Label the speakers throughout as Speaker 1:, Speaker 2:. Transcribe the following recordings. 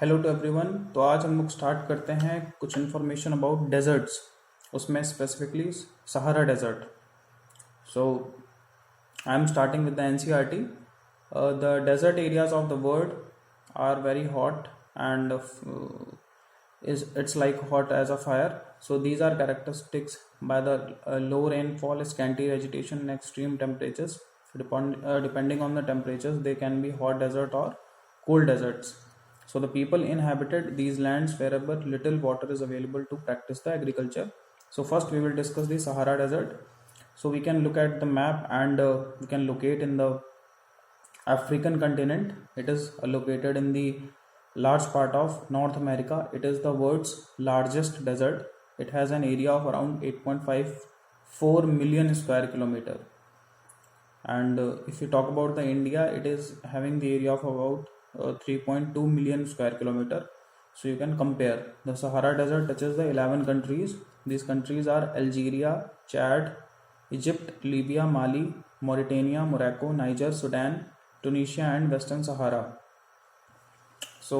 Speaker 1: Hello to everyone. तो आज हम लोग स्टार्ट करते हैं कुछ इन्फॉर्मेशन अबाउट डेजर्ट्स, उसमें specifically Sahara desert. So I am starting with the NCERT. The desert areas of the world are very hot and is it's like hot as a fire. So these are characteristics by the low rainfall, scanty vegetation, and extreme temperatures. Depending on the temperatures, they can be hot desert or cold deserts. So the people inhabited these lands wherever little water is available to practice the agriculture. So first we will discuss the Sahara Desert. So we can look at the map and we can locate in the African continent. It is located in the large part of North America. It is the world's largest desert. It has an area of around 8.54 million square kilometer. And if you talk about the India, it is having the area of about 3.2 million square kilometer. So you can compare. The Sahara Desert touches the 11 countries. These countries are Algeria, Chad, Egypt, Libya, Mali, Mauritania, Morocco, Niger, Sudan, Tunisia, and Western Sahara. So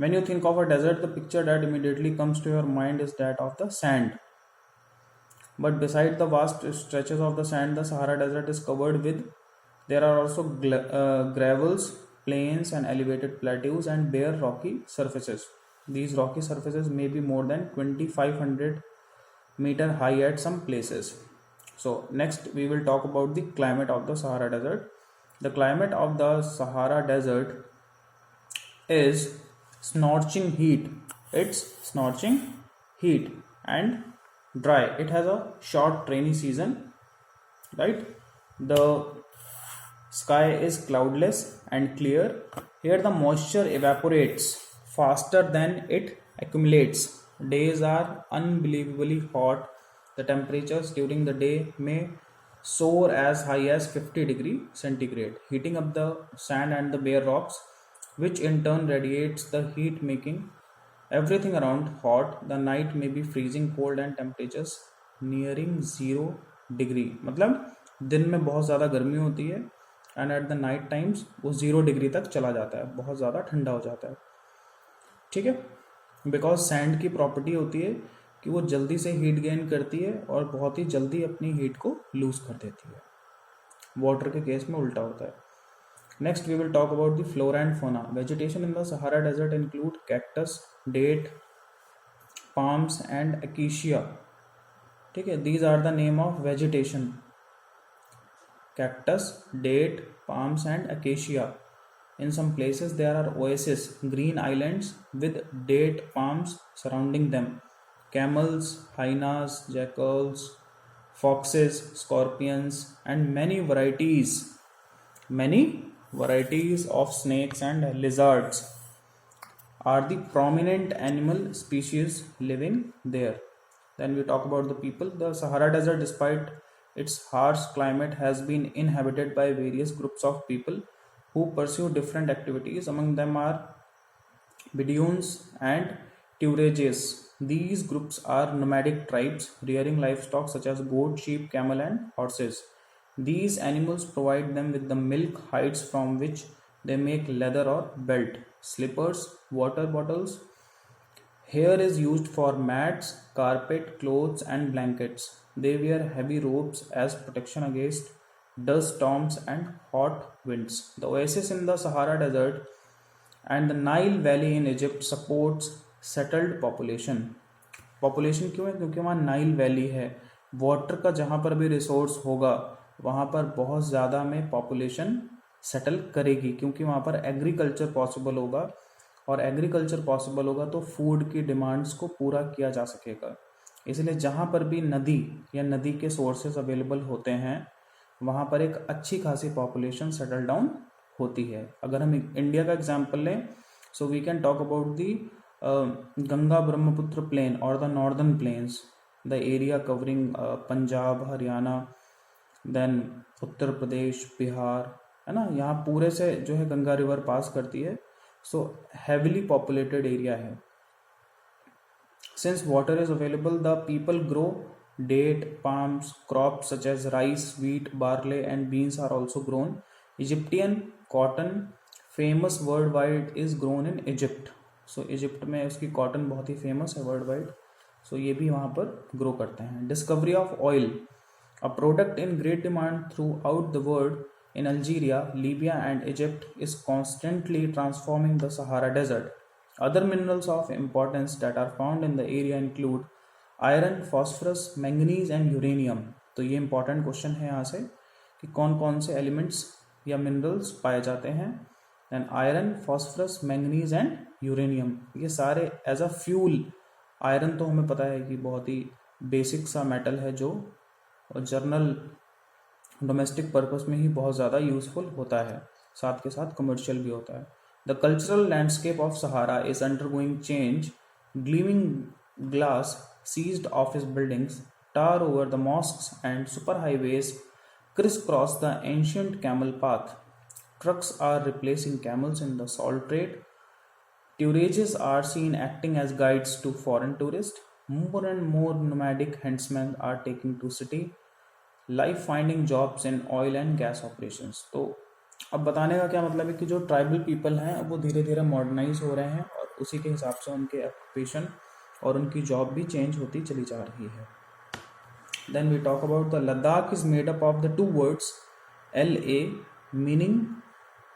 Speaker 1: when you think of a desert, the picture that immediately comes to your mind is that of the sand. But beside the vast stretches of the sand, the Sahara Desert is covered with. There are also gravels, plains, and elevated plateaus and bare rocky surfaces. These rocky surfaces may be more than 2,500 meter high at some places. So next we will talk about the climate of the Sahara Desert. The climate of the Sahara Desert is scorching heat. It's scorching heat and dry. It has a short rainy season, right? The sky is cloudless and clear. Here the moisture evaporates faster than it accumulates. Days are unbelievably hot. The temperatures during the day may soar as high as 50 degree centigrade, heating up the sand and the bare rocks, which in turn radiates the heat, making everything around hot. The night may be freezing cold and temperatures nearing 0 degree. मतलब दिन में बहुत ज़्यादा गर्मी होती है and at the night times वो 0 degree तक चला जाता है, बहुत ज़्यादा ठंडा हो जाता है. ठीक है, बिकॉज सैंड की प्रॉपर्टी होती है कि वो जल्दी से हीट गेन करती है और बहुत ही जल्दी अपनी हीट को लूज कर देती है. वाटर के केस में उल्टा होता है. Next, we will talk about the flora and fauna. Vegetation in the Sahara Desert include cactus, date, palms, and acacia. ठीक है, these are the name of vegetation: cactus, date, palms, and acacia. In some places there are oases, green islands with date palms surrounding them. Camels, hyenas, jackals, foxes, scorpions, and many varieties of snakes and lizards are the prominent animal species living there. Then we talk about the people. The Sahara Desert, despite its harsh climate, has been inhabited by various groups of people who pursue different activities. Among them are Bedouins and Tuaregs. These groups are nomadic tribes rearing livestock such as goat, sheep, camel, and horses. These animals provide them with the milk, hides from which they make leather or belt, slippers, water bottles. Hair is used for mats, carpet, clothes, and blankets. They wear heavy robes as protection against dust storms and hot winds. The oasis in the Sahara Desert and the Nile Valley in Egypt supports settled population. Population क्यों है? क्योंकि वहाँ Nile valley है. Water का जहाँ पर भी resource होगा वहाँ पर बहुत ज़्यादा में पॉपुलेशन सेटल करेगी, क्योंकि वहाँ पर एग्रीकल्चर पॉसिबल होगा, और एग्रीकल्चर पॉसिबल होगा तो फूड की डिमांड्स को पूरा किया जा सकेगा. इसलिए जहाँ पर भी नदी या नदी के सोर्सेज अवेलेबल होते हैं वहाँ पर एक अच्छी खासी पॉपुलेशन सेटल डाउन होती है. अगर हम इंडिया का एग्जाम्पल लें, so we can talk about the Ganga Brahmaputra plain और the northern plains, the area covering Punjab, Haryana, then Uttar Pradesh, Bihar, है ना. यहाँ पूरे से जो है गंगा रिवर पास करती है. सो हैविली पॉपुलेटेड एरिया है. Since water is available, the people grow date, palms, crops such as rice, wheat, barley, and beans are also grown. Egyptian cotton, famous worldwide, is grown in Egypt. So Egypt में उसकी cotton बहुत ही famous है world wide, सो ये भी वहाँ पर grow करते हैं. Discovery of oil, a product in great demand throughout the world. In Algeria, Libya, and Egypt is constantly transforming the Sahara Desert. Other minerals of importance that are found in the area include iron, phosphorus, manganese, and uranium. तो ये important question है यहाँ से कि कौन कौन से elements या minerals पाए जाते हैं. Then iron, phosphorus, manganese, and uranium. ये सारे as a fuel. आयरन तो हमें पता है कि बहुत ही बेसिक सा मेटल है जो जर्नल डोमेस्टिक पर्पस में ही बहुत ज़्यादा यूज़फुल होता है, साथ के साथ कमर्शियल भी होता है. The cultural landscape of Sahara is undergoing change. Gleaming glass cased office buildings tar over the mosques and superhighways crisscross the ancient camel path. Trucks are replacing camels in the salt trade. Tourages are seen acting as guides to foreign tourists. More and more nomadic henchmen are taking to city life, finding jobs in oil and gas operations. तो अब बताने का क्या मतलब है कि जो tribal people हैं वो धीरे धीरे मॉडर्नाइज हो रहे हैं और उसी के हिसाब से उनके ऑक्यूपेशन और उनकी जॉब भी चेंज होती चली जा रही है. Then we talk about the Ladakh is made up of the two words LA meaning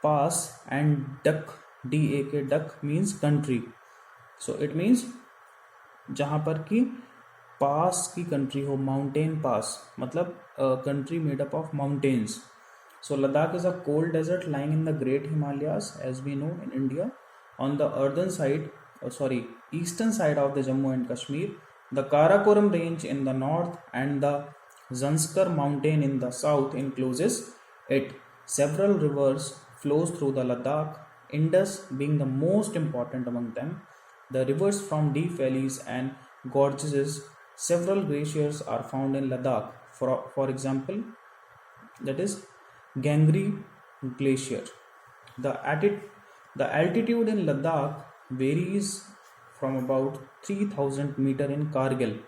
Speaker 1: pass and Dak DAK Dak means country. So it means जहाँ पर कि पास की कंट्री हो, माउंटेन पास मतलब country made up of mountains. So Ladakh is a cold desert lying in the Great Himalayas as we know in India on the eastern side of the Jammu and Kashmir. The Karakoram range in the north and the Zanskar mountain in the south encloses it. Several rivers flows through the Ladakh, Indus being the most important among them. The rivers from deep valleys and gorges. Several glaciers are found in Ladakh. For example, that is Gangri Glacier. The altitude in Ladakh varies from about 3000 meter in Kargil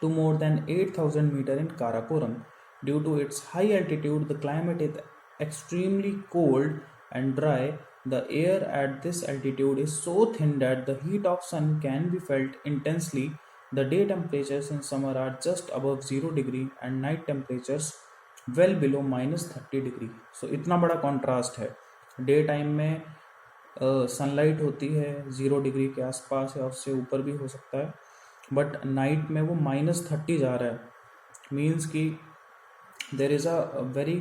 Speaker 1: to more than 8000 meter in Karakoram. Due to its high altitude, the climate is extremely cold and dry. The air at this altitude is so thin that the heat of sun can be felt intensely. The day temperatures in summer are just above 0 degree and night temperatures well below -30 degree. So इतना बड़ा contrast है. Day time में sunlight होती है 0 degree के आसपास या उससे ऊपर भी हो सकता है, बट नाइट में वो -30 जा रहा है. मीन्स कि there is a very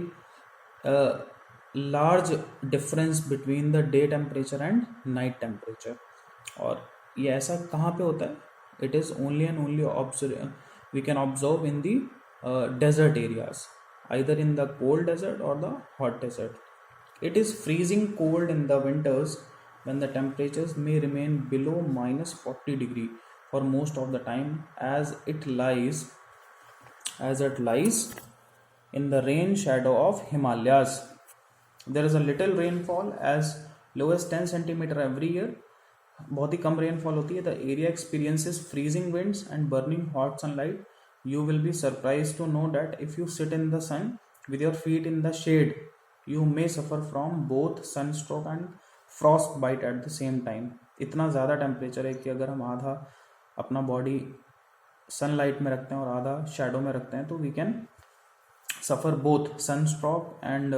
Speaker 1: large difference between the day temperature and night temperature. और ये ऐसा कहाँ पे होता है? It is only and only we can observe in the desert areas, either in the cold desert or the hot desert. It is freezing cold in the winters when the temperatures may remain below -40 degree for most of the time as it lies in the rain shadow of Himalayas. There is a little rainfall as low as 10 centimeter every year. बहुत ही कम rainfall होती है. The area experiences freezing winds and burning hot sunlight. You will be surprised to know that if you sit in the sun with your feet in the shade, you may suffer from both sunstroke and frostbite at the same time. इतना ज़्यादा temperature है कि अगर हम आधा अपना body sunlight में रखते हैं और आधा शेडो में रखते हैं तो we can suffer both sunstroke and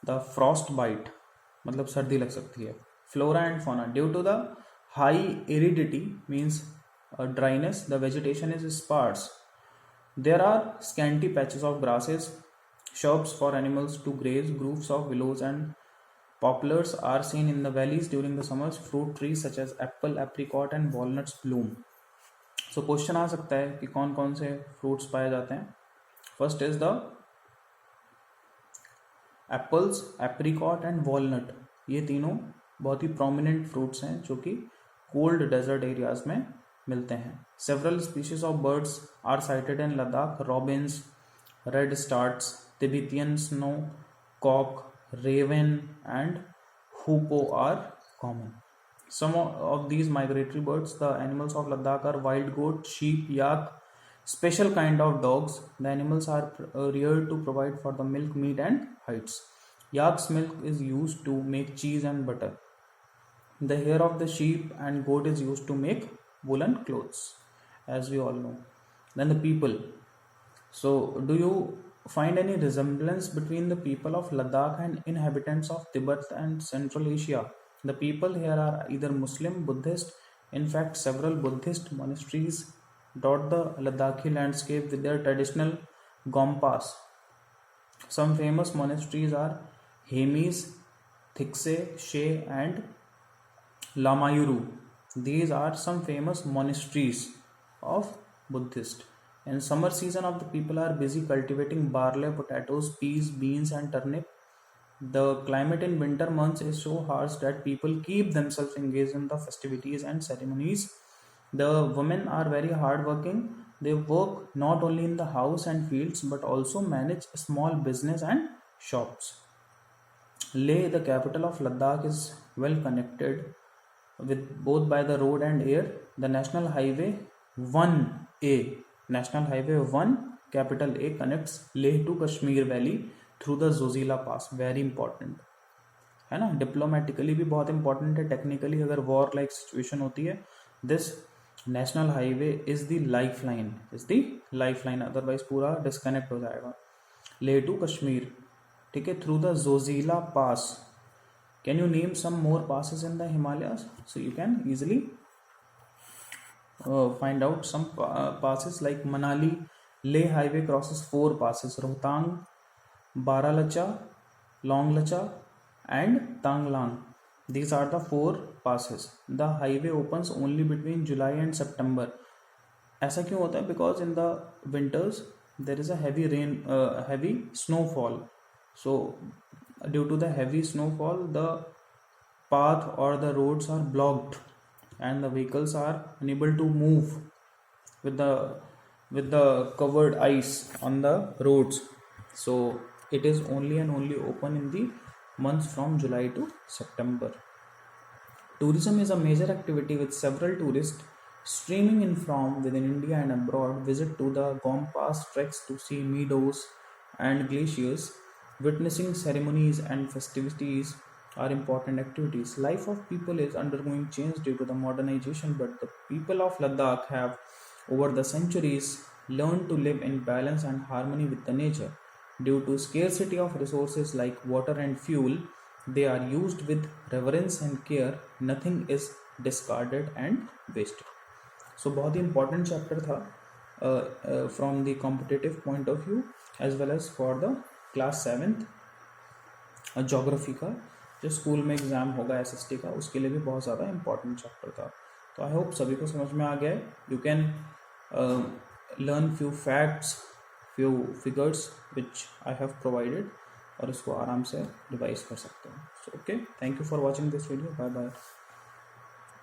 Speaker 1: the frostbite, मतलब सर्दी लग सकती है. Flora and fauna. Due to the high aridity means dryness, the vegetation is sparse. There are scanty patches of grasses, shrubs for animals to graze. Groups of willows and poplars are seen in the valleys during the summers. Fruit trees such as apple, apricot and walnuts bloom. So question आ सकता है कि कौन कौन से fruits पाए जाते हैं. First is the apples, apricot and walnut. ये तीनों बहुत ही prominent fruits हैं जो कि cold desert areas में मिलते हैं. Several species of birds are sighted in Ladakh. Robins, redstarts, Tibetan snow cock, raven and hoopoe are common. Some of these migratory birds, the animals of Ladakh are wild goat, sheep, yak, special kind of dogs. The animals are reared to provide for the milk, meat and hides. Yak's milk is used to make cheese and butter. The hair of the sheep and goat is used to make woolen clothes, as we all know. Then the people. So do you find any resemblance between the people of Ladakh and inhabitants of Tibet and Central Asia? The people here are either Muslim, Buddhist. In fact, several Buddhist monasteries dot the Ladakhi landscape with their traditional gompas. Some famous monasteries are Hemis, Thikse, She, and Lamayuru. These are some famous monasteries of Buddhist. In summer season of the people are busy cultivating barley, potatoes, peas, beans and turnip. The climate in winter months is so harsh that people keep themselves engaged in the festivities and ceremonies. The women are very hardworking. They work not only in the house and fields but also manage small business and shops. Leh, the capital of Ladakh, is well connected with both by the road and air. The National Highway 1A, National Highway 1 capital A connects Leh to Kashmir Valley through the Zojila Pass. Very important है ना. Diplomatically भी बहुत important है. Technically अगर war like situation होती है, this national highway is the lifeline, otherwise पूरा disconnect हो जाएगा. लेह टू कश्मीर, ठीक है, through the Zojila pass. Can you name some more passes in the Himalayas? So you can easily find out some passes like Manali. Leh highway crosses 4 passes: Rohtang, Baralacha, Longlacha and Tanglang. These are the 4 passes. The highway opens only between July and September. ऐसा क्यों होता है? Because in the winters there is a heavy snowfall. So due to the heavy snowfall, the path or the roads are blocked and the vehicles are unable to move with the covered ice on the roads. So it is only and only open in the months from July to September. Tourism is a major activity with several tourists streaming in from within India and abroad. Visit to the Gompas treks to see meadows and glaciers. Witnessing ceremonies and festivities are important activities. Life of people is undergoing change due to the modernization, but the people of Ladakh have over the centuries learned to live in balance and harmony with the nature. Due to scarcity of resources like water and fuel, they are used with reverence and care. Nothing is discarded and wasted. So बहुत ही important chapter था from the competitive point of view as well as for the class 7th geography का जो school में exam होगा SST का, उसके लिए भी बहुत ज़्यादा इंपॉर्टेंट चैप्टर था. तो आई होप सभी को समझ में आ गया है. You can learn few facts, few figures which I have provided और इसको आराम से रिवाइज कर सकते हैं. So okay, thank you for watching this video. Bye bye.